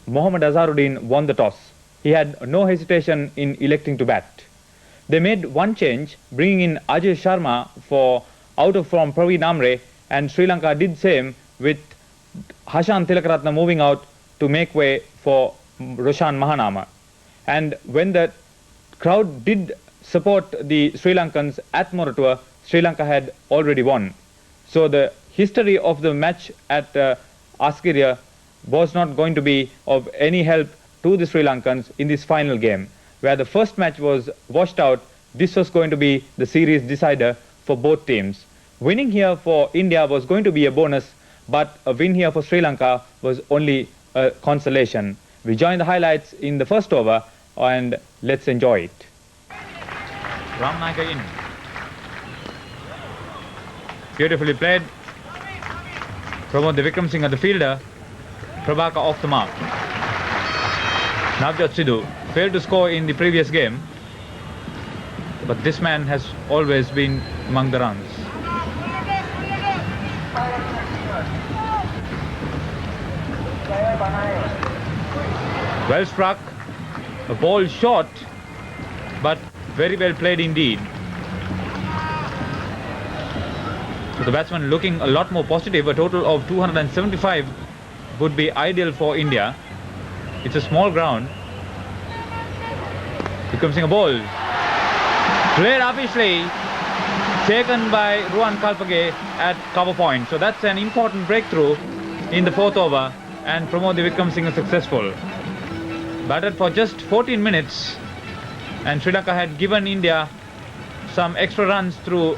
Mohammad Azharuddin won the toss. He had no hesitation in electing to bat. They made one change, bringing in Ajay Sharma for out of form Praveen Amre, and Sri Lanka did same with Hashan Tilakaratne moving out to make way for Roshan Mahanama. And when the crowd did support the Sri Lankans at Moratuwa, Sri Lanka had already won. So the history of the match at Askirya was not going to be of any help to the Sri Lankans in this final game. Where the first match was washed out, this was going to be the series decider for both teams. Winning here for India was going to be a bonus, but a win here for Sri Lanka was only a consolation. We join the highlights in the first over and let's enjoy it. Ramanayaka in. Beautifully played. Pramod Vikram Singh, the fielder. Prabhakar off the mark. Navjot Sidhu failed to score in the previous game, but this man has always been among the runs. Well struck, a ball short, but very well played indeed. So the batsman looking a lot more positive. A total of 275 would be ideal for India. It's a small ground. Vikram Singh a ball. Played obviously. Taken by Ruan Kalpage at cover point. So that's an important breakthrough in the fourth over. And Pramod Vikram Singh is successful. Batted for just 14 minutes. And Sri Lanka had given India some extra runs through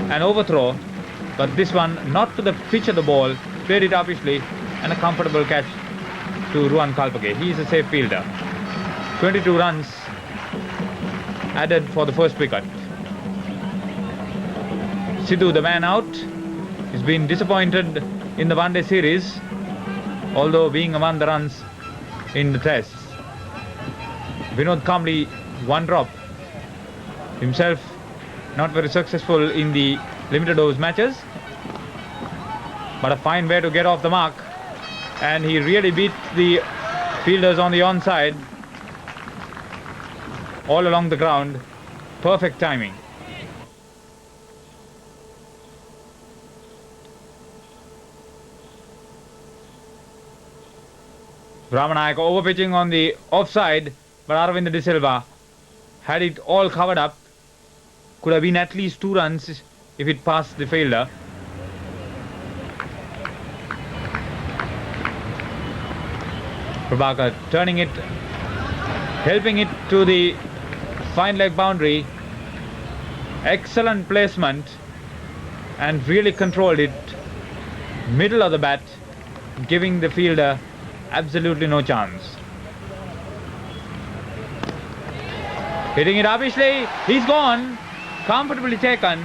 an overthrow. But this one not to the pitch of the ball. Played it obviously. And a comfortable catch to Ruan Kalpage. He is a safe fielder. 22 runs added for the first wicket. Sidhu, the man out, has been disappointed in the one-day series, although being among the runs in the tests. Vinod Kamli, one drop. Himself not very successful in the limited overs matches, but a fine way to get off the mark. And he really beat the fielders on the onside all along the ground. Perfect timing. Ramanayaka overpitching on the offside, but Aravind De Silva had it all covered up. Could have been at least 2 runs if it passed the fielder. Prabhakar turning it, helping it to the fine leg boundary. Excellent placement and really controlled it. Middle of the bat, giving the fielder absolutely no chance. Hitting it obviously, he's gone. Comfortably taken.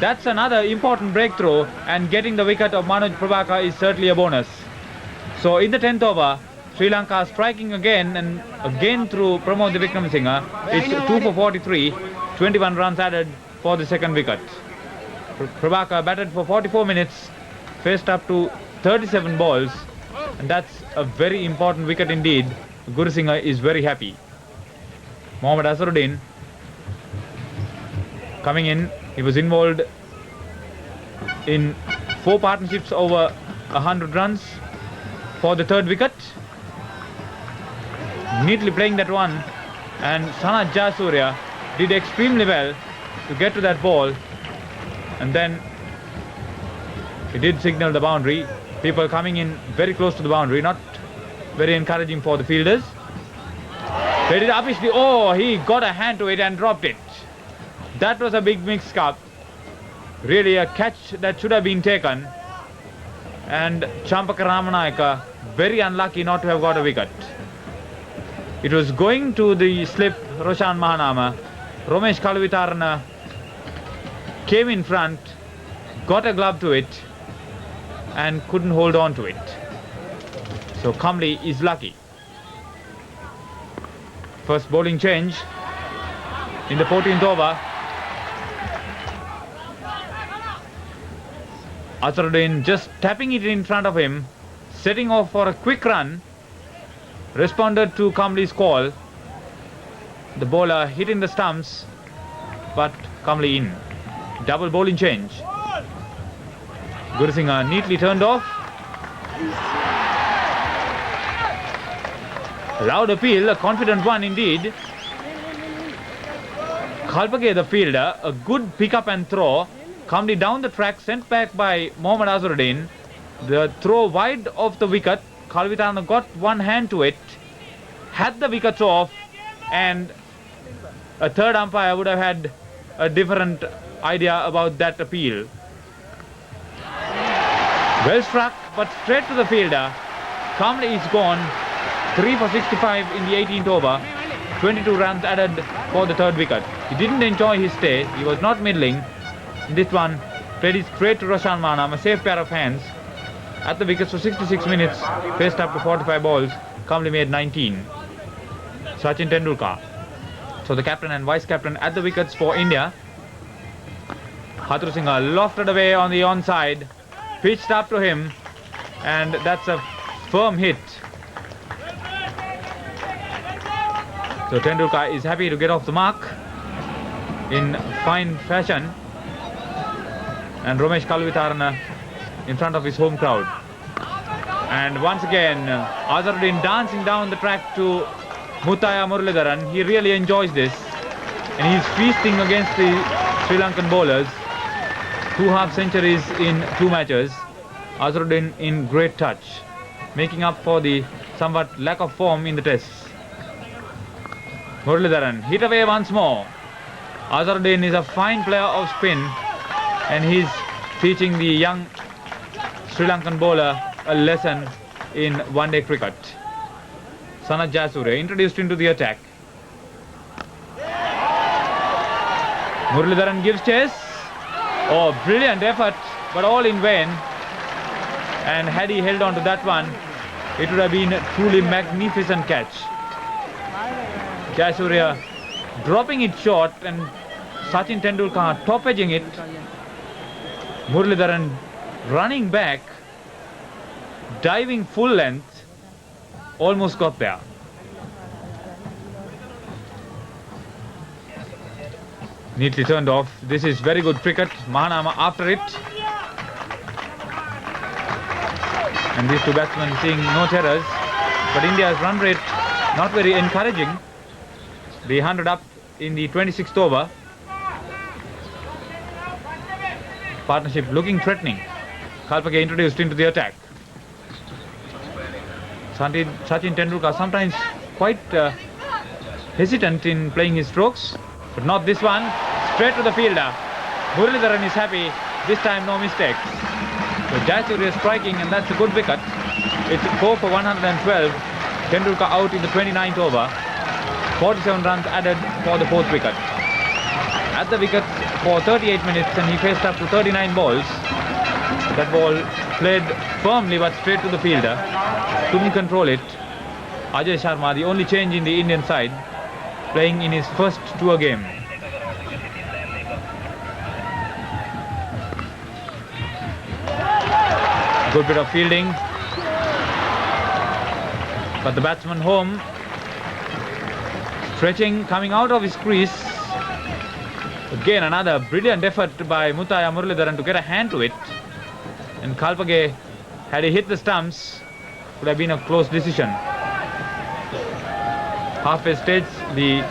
That's another important breakthrough, and getting the wicket of Manoj Prabhakar is certainly a bonus. So in the 10th over, Sri Lanka striking again and again through Pramod Vikram Singh. It's 2 for 43, 21 runs added for the second wicket. Prabhakar batted for 44 minutes, faced up to 37 balls, and that's a very important wicket indeed. Guru Singh is very happy. Mohammad Azharuddin coming in. He was involved in 4 partnerships over 100 runs for the third wicket. Neatly playing that one, and Sanat Jayasuriya did extremely well to get to that ball, and then he did signal the boundary. People coming in very close to the boundary, not very encouraging for the fielders. They did obviously, oh, he got a hand to it and dropped it. That was a big mix up. Really a catch that should have been taken, and Champaka Ramanayaka very unlucky not to have got a wicket. It was going to the slip Roshan Mahanama. Romesh Kalavitarana came in front, got a glove to it, and couldn't hold on to it. So Kamli is lucky. First bowling change in the 14th over. Azharuddin just tapping it in front of him, setting off for a quick run, responded to Kamli's call. The bowler hitting the stumps, but Kamli in. Double bowling change. Gurusingha neatly turned off. Loud appeal, a confident one indeed. Kalpake, the fielder, a good pick up and throw. Kamli down the track, sent back by Mohammad Azharuddin. The throw wide of the wicket. Kalvitarana got one hand to it, had the wickets off, and a third umpire would have had a different idea about that appeal. Well struck, but straight to the fielder. Kamli is gone. 3 for 65 in the 18th over. 22 runs added for the third wicket. He didn't enjoy his stay. He was not middling. This one played it straight to Roshan Manam, a safe pair of hands. At the wickets for 66 minutes, faced up to 45 balls. Kamli made 19. Sachin Tendulkar. So the captain and vice captain at the wickets for India. Hatrusingha lofted away on the onside, pitched up to him, and that's a firm hit. So Tendulkar is happy to get off the mark in fine fashion, and Romesh Kalvitarana in front of his home crowd. And once again, Azharuddin dancing down the track to Muthaiya Muralidharan. He really enjoys this, and he's feasting against the Sri Lankan bowlers. 2 half centuries in 2 matches. Azharuddin in great touch, making up for the somewhat lack of form in the tests. Muralidharan hit away once more. Azharuddin is a fine player of spin, and he's teaching the young Sri Lankan bowler a lesson in one-day cricket. Sanath Jayasuriya introduced into the attack. Muralidharan gives chase. Oh, brilliant effort, but all in vain. And had he held on to that one, it would have been a truly magnificent catch. Jayasuriya dropping it short, and Sachin Tendulkar top edging it. Muralidharan running back, diving full length, almost got there. Neatly turned off. This is very good cricket. Mahanama after it. And these two batsmen seeing no terrors. But India's run rate not very encouraging. The 100 up in the 26th over. Partnership looking threatening. Kalpake introduced into the attack. Sachin Tendulkar sometimes quite hesitant in playing his strokes, but not this one. Straight to the fielder. Muralidharan is happy. This time no mistakes. So Jayasuriya striking, and that's a good wicket. It's 4 for 112. Tendulkar out in the 29th over. 47 runs added for the 4th wicket. At the wicket for 38 minutes, and he faced up to 39 balls. That ball played firmly but straight to the fielder. Couldn't control it. Ajay Sharma, the only change in the Indian side, playing in his first tour game. Good bit of fielding, but the batsman home, stretching, coming out of his crease. Again another brilliant effort by Muthaiya Muralidharan to get a hand to it, and Kalpake, had he hit the stumps, would have been a close decision. Halfway stage, the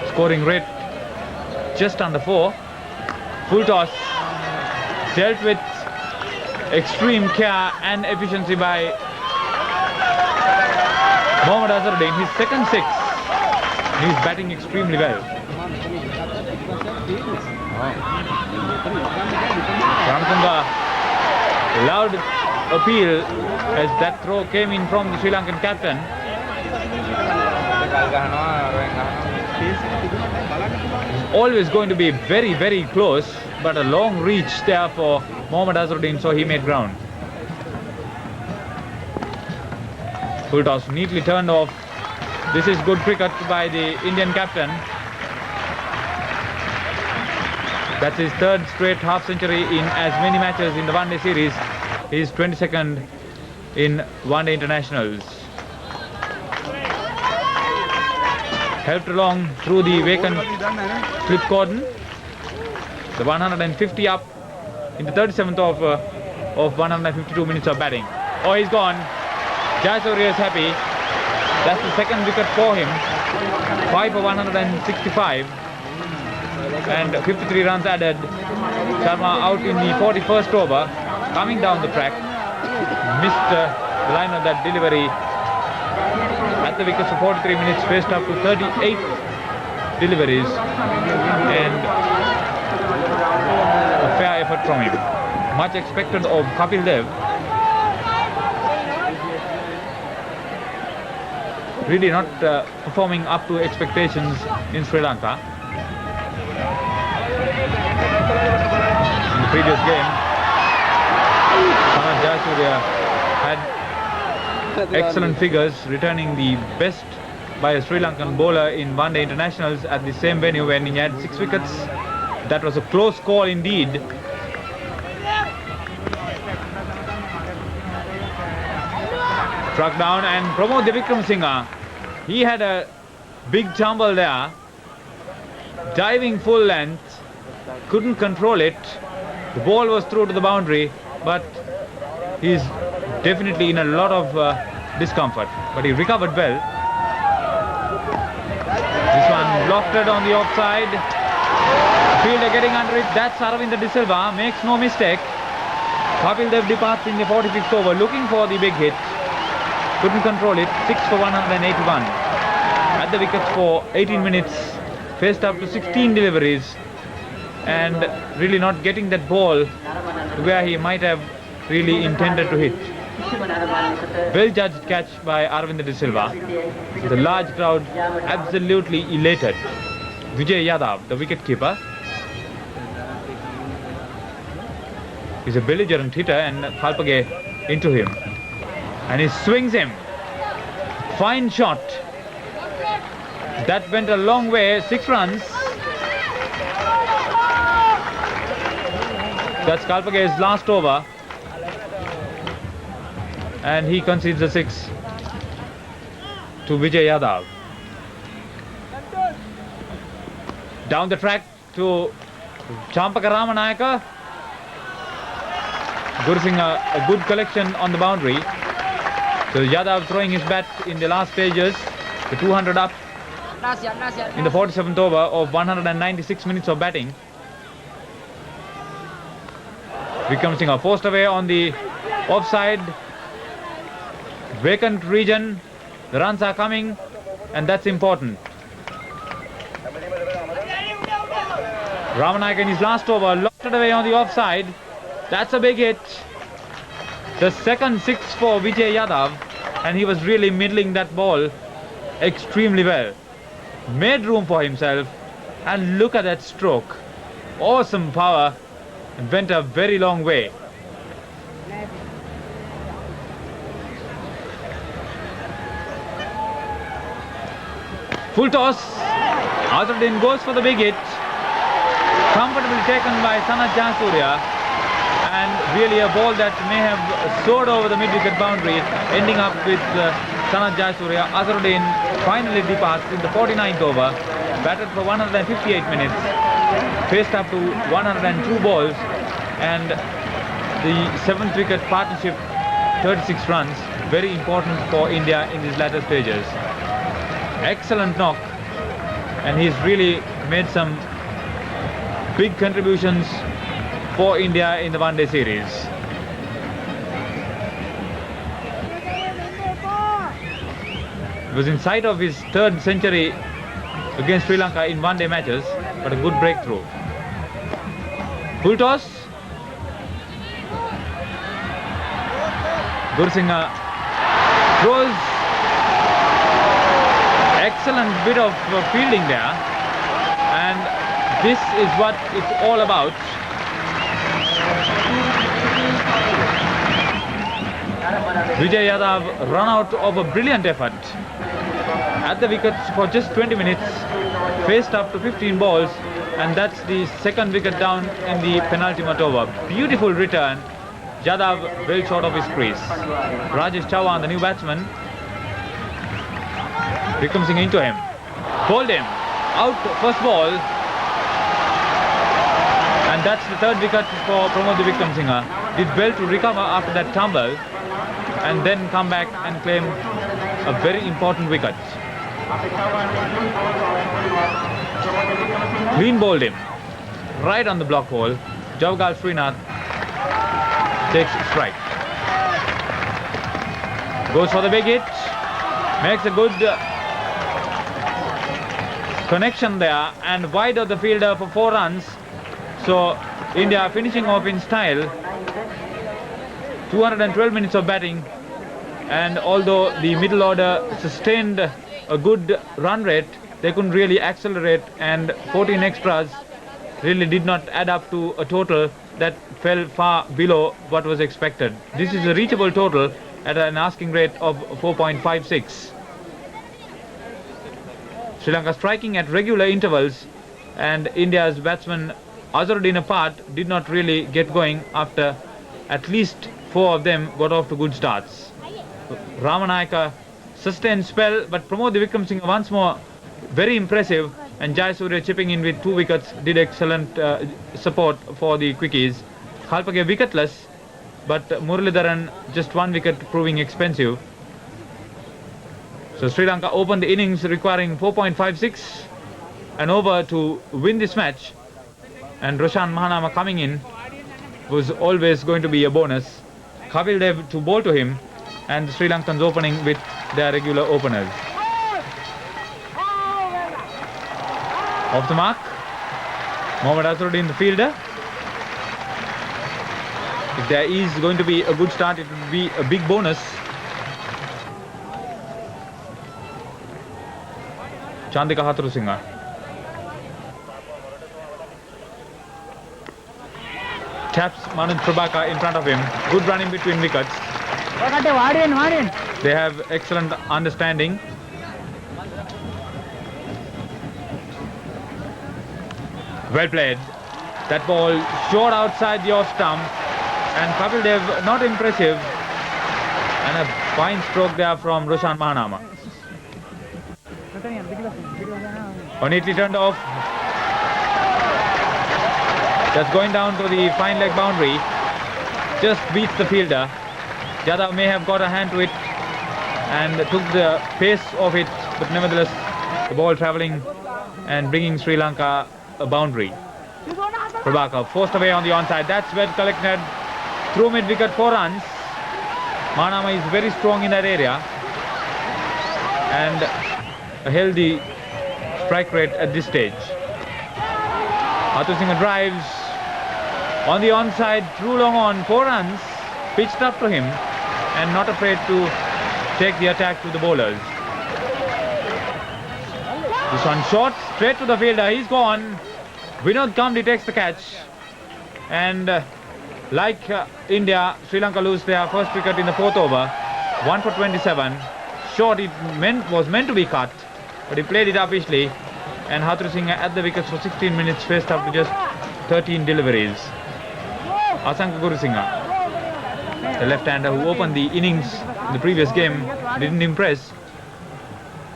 scoring rate just under 4. Full toss, dealt with extreme care and efficiency by Mohammad Azharuddin. His second 6. He's batting extremely well. Ranatunga, loud appeal as that throw came in from the Sri Lankan captain. Always going to be very, very close, but a long reach there for Mohammad Azharuddin, so he made ground. Full toss neatly turned off. This is good cricket by the Indian captain. That's his 3rd straight half century in as many matches in the one-day series. He is 22nd in one-day internationals. helped along through the vacant flip cordon. The 150 up in the 37th of 152 minutes of batting. Oh, he's gone. Jayasuriya is happy. That's the second wicket for him. 5 for 165 and 53 runs added. Sharma out in the 41st over, coming down the track, missed the line of that delivery. At the wickets for 43 minutes, faced up to 38 deliveries, and a fair effort from him. Much expected of Kapil Dev. Really not performing up to expectations in Sri Lanka. In the previous game, Sanat Jayasuriya had excellent figures, returning the best by a Sri Lankan bowler in one-day internationals at the same venue when he had 6 wickets. That was a close call indeed. Struck down, and Pramod Wickramasinghe, he had a big tumble there, diving full length, couldn't control it. The ball was through to the boundary, but he's definitely in a lot of discomfort, but he recovered well. This one blocked on the offside. Fielder getting under it. That's Aravinda De Silva, makes no mistake. Kapil Dev departs in the 45th over, looking for the big hit. Couldn't control it. 6 for 181. At the wickets for 18 minutes, faced up to 16 deliveries, and really not getting that ball where he might have really intended to hit. Well judged catch by Aravinda De Silva. The large crowd absolutely elated. Vijay Yadav, the wicketkeeper, is a belligerent hitter, and Kalpage into him, and he swings him. Fine shot. That went a long way. 6 runs. That's Kalpage's last over, and he concedes the 6 to Vijay Yadav. Down the track to Champaka Ramanayaka. Gursingh, a good collection on the boundary. So Yadav throwing his bat in the last stages. The 200 up in the 47th over of 196 minutes of batting. Wickramasinghe forced away on the offside. Vacant region. The runs are coming, and that's important. Ramanayaka in his last over, locked it away on the offside. That's a big hit. The second 6 for Vijay Yadav, and he was really middling that ball extremely well. Made room for himself, and look at that stroke. Awesome power, and went a very long way. Full toss. Azharuddin goes for the big hit. Comfortably taken by Sanat Jayasuriya, and really a ball that may have soared over the mid-wicket boundary, ending up with Sanat Jayasuriya. Azharuddin finally departs in the 49th over, batted for 158 minutes, faced up to 102 balls, and the 7th wicket partnership, 36 runs, very important for India in these latter stages. Excellent knock, and he's really made some big contributions for India in the one-day series. He was in sight of his 3rd century against Sri Lanka in one-day matches, but a good breakthrough. Full toss. Gursingh throws. Excellent bit of fielding there, and this is what it's all about. Vijay Yadav run out of a brilliant effort. At the wickets for just 20 minutes, faced up to 15 balls, and that's the 2nd wicket down in the penultimate over. Beautiful return. Yadav well short of his crease. Rajesh Chauhan, the new batsman, Wickramasinghe into him. Bowled him. Out first ball. And that's the third wicket for Pramod Wickramasinghe. Did well to recover after that tumble and then come back and claim a very important wicket. Clean bowled him. Right on the block hole. Javagal Srinath takes strike. Goes for the big hit. Makes a good connection there and wide of the fielder for 4 runs. So India finishing off in style. 212 minutes of batting, and although the middle order sustained a good run rate, they couldn't really accelerate, and 14 extras really did not add up to a total that fell far below what was expected. This is a reachable total at an asking rate of 4.56. Sri Lanka striking at regular intervals, and India's batsman Azharuddin apart did not really get going after at least 4 of them got off to good starts. Ramanayaka sustained spell, but Pramod Wickramasinghe once more very impressive, and Jayasuriya chipping in with 2 wickets did excellent support for the quickies. Khalpage wicketless, but Muralidharan just 1 wicket proving expensive. So Sri Lanka opened the innings requiring 4.56 and over to win this match, and Roshan Mahanama coming in was always going to be a bonus. Kapil Dev to bowl to him, and the Sri Lankans opening with their regular openers. Off the mark, Mohammad Azharuddin the fielder. If there is going to be a good start, it would be a big bonus. Chandika Hatharusinghe. Taps Manoj Prabhakar in front of him. Good running between wickets. They have excellent understanding. Well played. That ball short outside the off stump, and Kapil Dev not impressive, and a fine stroke there from Roshan Mahanama. Neatly turned off. That's going down to the fine leg boundary. Just beats the fielder. Jadhav may have got a hand to it and took the pace of it, but nevertheless the ball travelling and bringing Sri Lanka a boundary. Prabhakar forced away on the onside. That's well collected. Through mid wicket, 4 runs. Mahanama is very strong in that area, and a healthy strike rate at this stage. Hatharusinghe drives on the onside, through long on, 4 runs, pitched up to him, and not afraid to take the attack to the bowlers. This one short, straight to the fielder, he's gone. Vinod Kamli takes the catch, and like India, Sri Lanka lose their first wicket in the 4th over, 1 for 27. Short, it was meant to be cut, but he played it upishly, and Hatharusinghe at the wickets for 16 minutes faced up to just 13 deliveries. Asanka Gurusinghe, the left-hander who opened the innings in the previous game, didn't impress.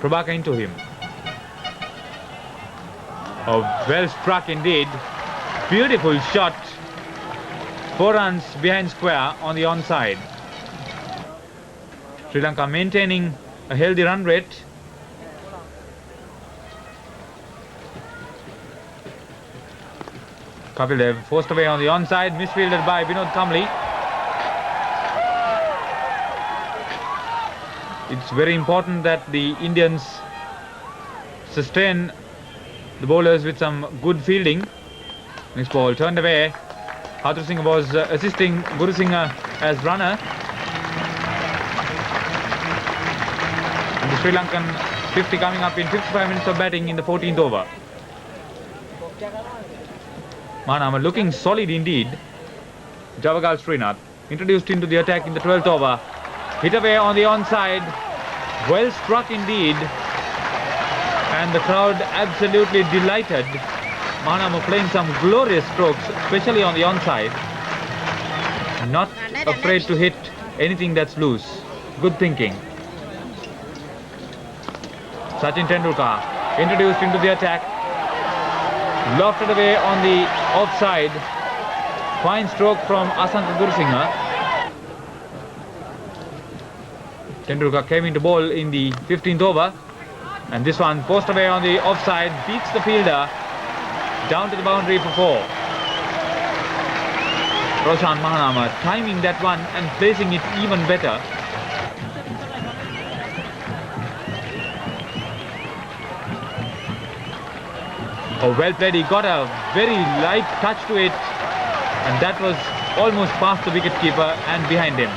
Prabhakar into him. Oh, well struck indeed. Beautiful shot. 4 runs behind square on the onside. Sri Lanka maintaining a healthy run rate. Kapil Dev forced away on the onside, misfielded by Vinod Kamli. It's very important that the Indians sustain the bowlers with some good fielding. Next ball turned away. Hatharusinghe was assisting Gurusinghe as runner. And the Sri Lankan 50 coming up in 55 minutes of batting in the 14th over. Mahanama looking solid indeed. Javagal Srinath introduced into the attack in the 12th over. Hit away on the onside. Well struck indeed. And the crowd absolutely delighted. Mahanama playing some glorious strokes, especially on the onside. Not afraid to hit anything that's loose. Good thinking. Sachin Tendulkar introduced into the attack. Lofted away on the offside. Fine stroke from Asanka Gurusinghe. Tendulkar came into ball in the 15th over. And this one post away on the offside. Beats the fielder. Down to the boundary for 4. Roshan Mahanama timing that one and placing it even better. Oh, well played. He got a very light touch to it, and that was almost past the wicketkeeper and behind him.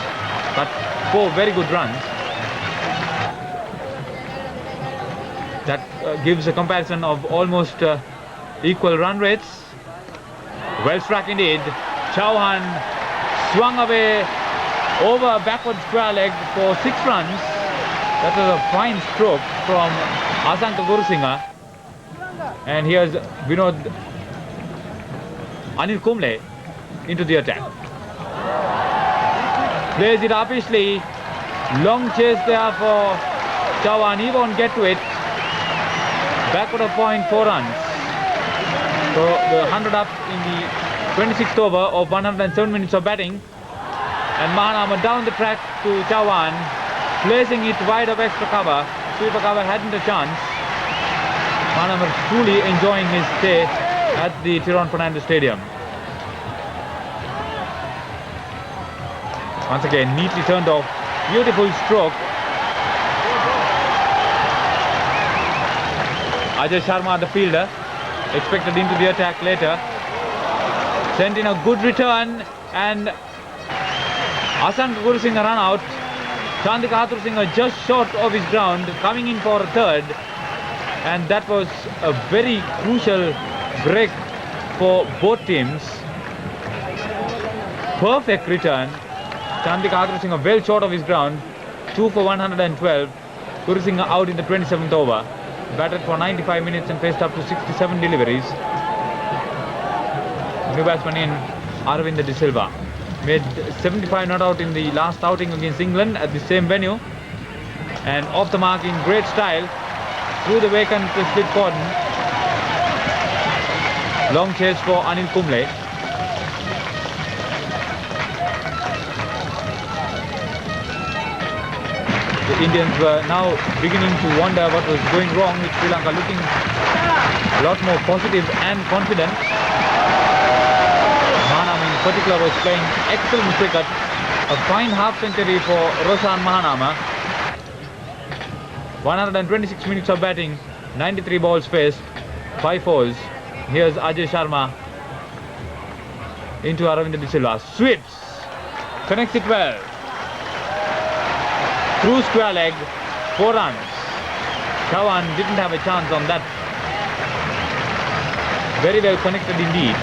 But 4 very good runs. That gives a comparison of almost equal run rates. Well struck indeed. Chauhan swung away over a backward square leg for 6 runs. That was a fine stroke from Asanka Gurusinghe. And here's Anil Kumble into the attack. Plays it uppishly. Long chase there for Chauhan. He won't get to it. Backward of point, 4 runs. So the 100 up in the 26th over of 107 minutes of batting. And Mahanama down the track to Chauhan, placing it wide of extra cover. Sweeper cover hadn't a chance. Mahanama truly enjoying his stay at the Tyrone Fernandez Stadium. Once again, neatly turned off. Beautiful stroke. Ajay Sharma, the fielder, expected into the attack later. Sent in a good return, and Asanka Gurusinghe run out. Chandika Hathurusinghe just short of his ground, coming in for a third. And that was a very crucial break for both teams. Perfect return. Chandika Hathurusinghe well short of his ground. 2 for 112. Gurusinghe out in the 27th over. Batted for 95 minutes and faced up to 67 deliveries. New batsman in, Aravinda De Silva. Made 75 not out in the last outing against England at the same venue. And off the mark in great style. Through the vacant slip cordon. Long chase for Anil Kumble. The Indians were now beginning to wonder what was going wrong with Sri Lanka, looking a lot more positive and confident. Mahanama in particular was playing excellent cricket. A fine half century for Roshan Mahanama. 126 minutes of batting, 93 balls faced, 5 fours. Here's Ajay Sharma into Aravinda De Silva. Sweeps, connects it well. Through square leg, 4 runs. Chauhan didn't have a chance on that. Very well connected indeed.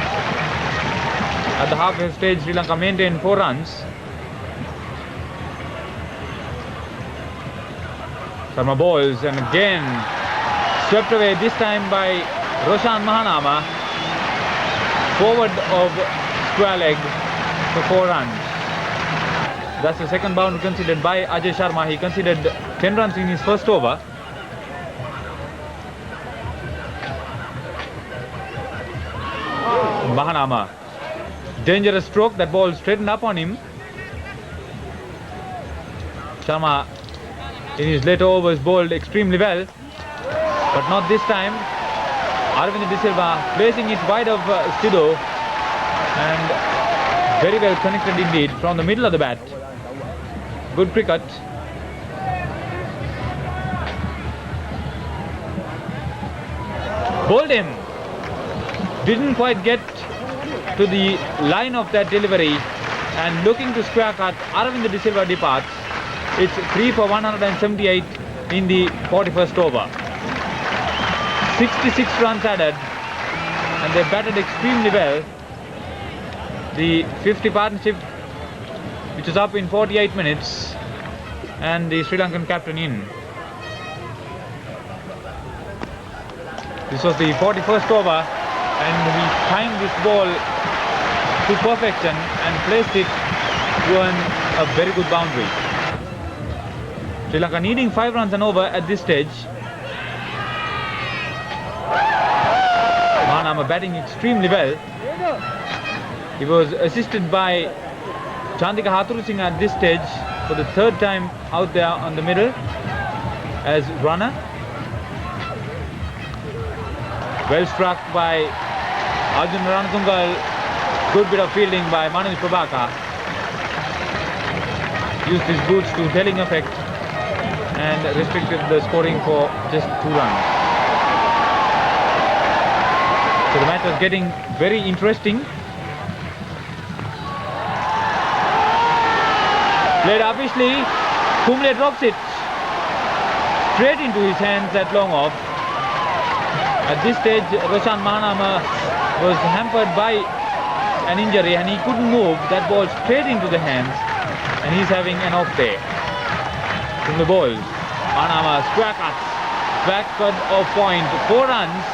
At the halfway stage, Sri Lanka maintained 4 runs. Sharma bowls, and again swept away, this time by Roshan Mahanama. Forward of square leg for 4 runs. That's the second boundary considered by Ajay Sharma. He considered 10 runs in his first over. Mahanama. Dangerous stroke. That ball straightened up on him. Sharma in his later overs bowled extremely well. But not this time. Aravinda De Silva placing it wide of Sidhu. And very well connected indeed from the middle of the bat. Good cricket. Bowled him. Didn't quite get to the line of that delivery. And looking to square cut, Aravinda De Silva departs. It's 3 for 178 in the 41st over. 66 runs added. And they batted extremely well. The 50 partnership, which is up in 48 minutes, and the Sri Lankan captain in. This was the 41st over, and we timed this ball to perfection and placed it to a very good boundary. Sri Lanka needing 5 runs and over at this stage. Manama batting extremely well. He was assisted by Chandika Haturu at this stage for the third time out there on the middle as runner. Well struck by Arjun Ranatungal. Good bit of fielding by Manoj Prabhakar. Used his boots to telling effect and restricted the scoring for just 2 runs. So the match was getting very interesting. Played upishly, Kumble drops it straight into his hands at long off. At this stage, Roshan Mahanama was hampered by an injury and he couldn't move. That ball straight into the hands and he's having an off day. From the balls, Mahanama square cuts, back cut off point, 4 runs.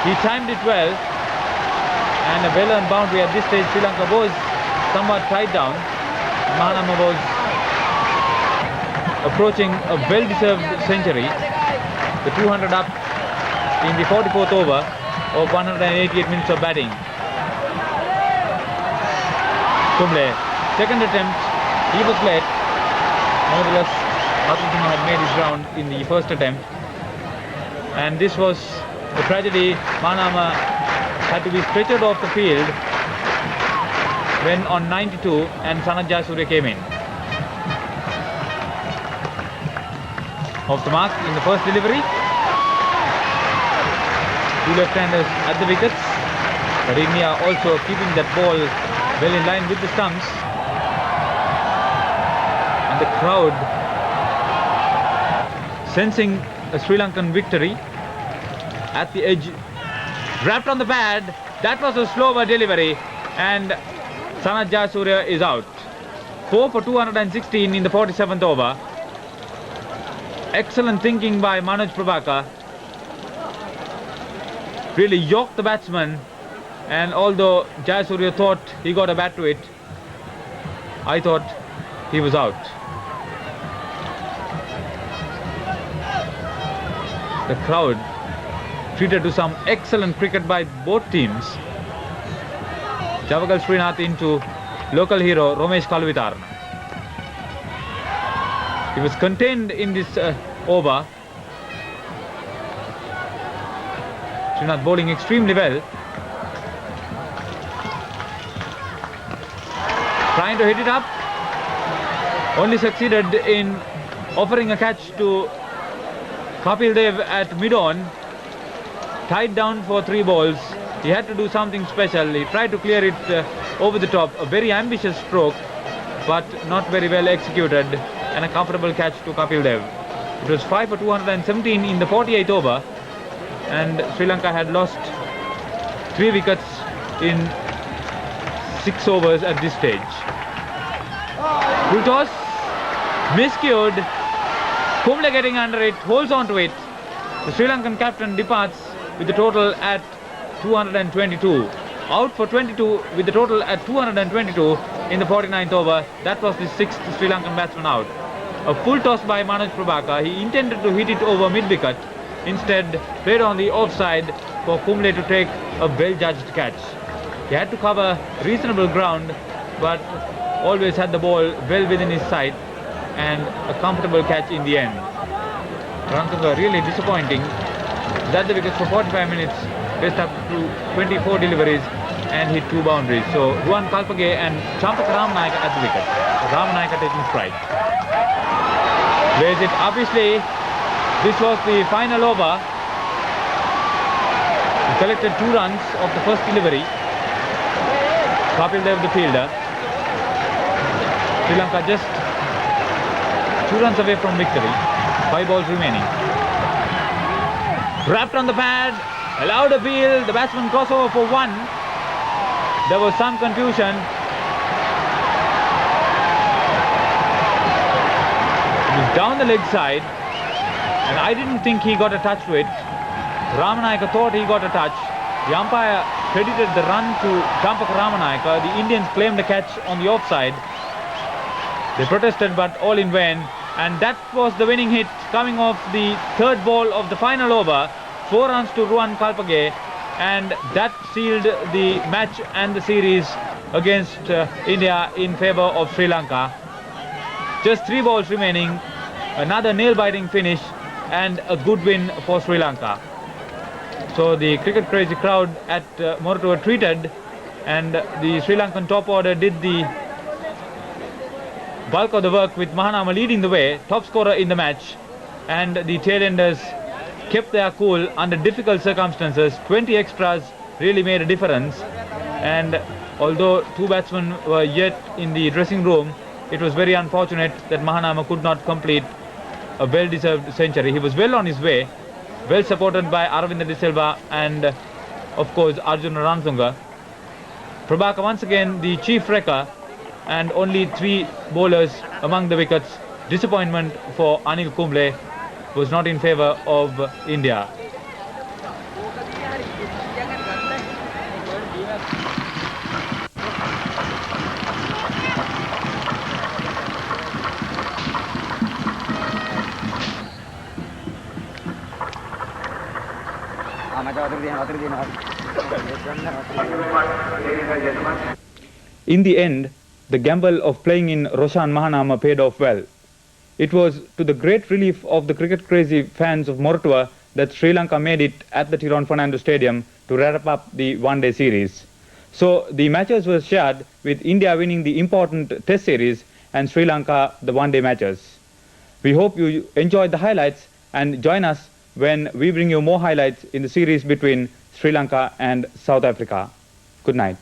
He timed it well and a well-earned boundary. At this stage, Sri Lanka was somewhat tied down. Mahanama was approaching a well-deserved century. The 200 up in the 44th over of 188 minutes of batting. Kumble, second attempt, he was late. Nevertheless, Hatun had made his round in the first attempt. And this was a tragedy. Mahanama had to be stretchered off the field when on 92 and Sanat Jayasuriya came in. Off the mark in the first delivery. 2 left-handers at the wickets, but India also keeping that ball well in line with the stumps. And the crowd sensing a Sri Lankan victory at the edge. Wrapped on the pad. That was a slower delivery and Sanat Jayasuriya is out. 4 for 216 in the 47th over. Excellent thinking by Manoj Prabhakar. Really yoked the batsman, and although Jayasuriya thought he got a bat to it, I thought he was out. The crowd treated to some excellent cricket by both teams. Javagal Srinath into local hero Romesh Kalvitar. He was contained in this over. Srinath bowling extremely well. Trying to hit it up. Only succeeded in offering a catch to Kapil Dev at mid-on. Tied down for 3 balls. He had to do something special. He tried to clear it over the top. A very ambitious stroke, but not very well executed. And a comfortable catch to Kapil Dev. It was 5 for 217 in the 48th over. And Sri Lanka had lost 3 wickets in 6 overs at this stage. Full toss, miscued. Kumble getting under it, holds on to it. The Sri Lankan captain departs with the total at 222. Out for 22 with the total at 222 in the 49th over. That was the 6th Sri Lankan batsman out. A full toss by Manoj Prabhakar. He intended to hit it over mid-wicket. Instead, played on the offside for Kumble to take a well-judged catch. He had to cover reasonable ground, but always had the ball well within his sight and a comfortable catch in the end. Ranatunga really disappointing. He's at the wickets for 45 minutes, faced up to 24 deliveries and hit 2 boundaries. So Ruan Kalpage and Champak Ramanayaka at the wicket. Ramanayaka taking strike. Plays it obviously. This was the final over. He collected 2 runs of the first delivery. Kapil Dev the fielder. Sri Lanka just 2 runs away from victory. 5 balls remaining. Wrapped on the pad. Allowed appeal. The batsman crossover for 1. There was some confusion. He was down the leg side. And I didn't think he got a touch to it. Ramanayaka thought he got a touch. The umpire credited the run to Champak Ramanayaka. The Indians claimed the catch on the offside. They protested, but all in vain. And that was the winning hit coming off the 3rd ball of the final over. 4 runs to Ruan Kalpage. and that sealed the match and the series against India in favour of Sri Lanka. Just 3 balls remaining, another nail-biting finish and a good win for Sri Lanka. So the cricket crazy crowd at Moratuwa treated, and the Sri Lankan top order did the bulk of the work with Mahanama leading the way, top scorer in the match, and the tailenders kept their cool under difficult circumstances. 20 extras really made a difference, and although 2 batsmen were yet in the dressing room, it was very unfortunate that Mahanama could not complete a well-deserved century. He was well on his way, well supported by Aravinda De Silva and of course Arjuna Rantunga. Prabhakar once again the chief wrecker, and only 3 bowlers among the wickets. Disappointment for Anil Kumble was not in favour of India. In the end, the gamble of playing in Roshan Mahanama paid off well. It was to the great relief of the cricket crazy fans of Moratuwa that Sri Lanka made it at the Tiron Fernando Stadium to wrap up the one-day series. So the matches were shared, with India winning the important test series and Sri Lanka the one-day matches. We hope you enjoyed the highlights and join us when we bring you more highlights in the series between Sri Lanka and South Africa. Good night.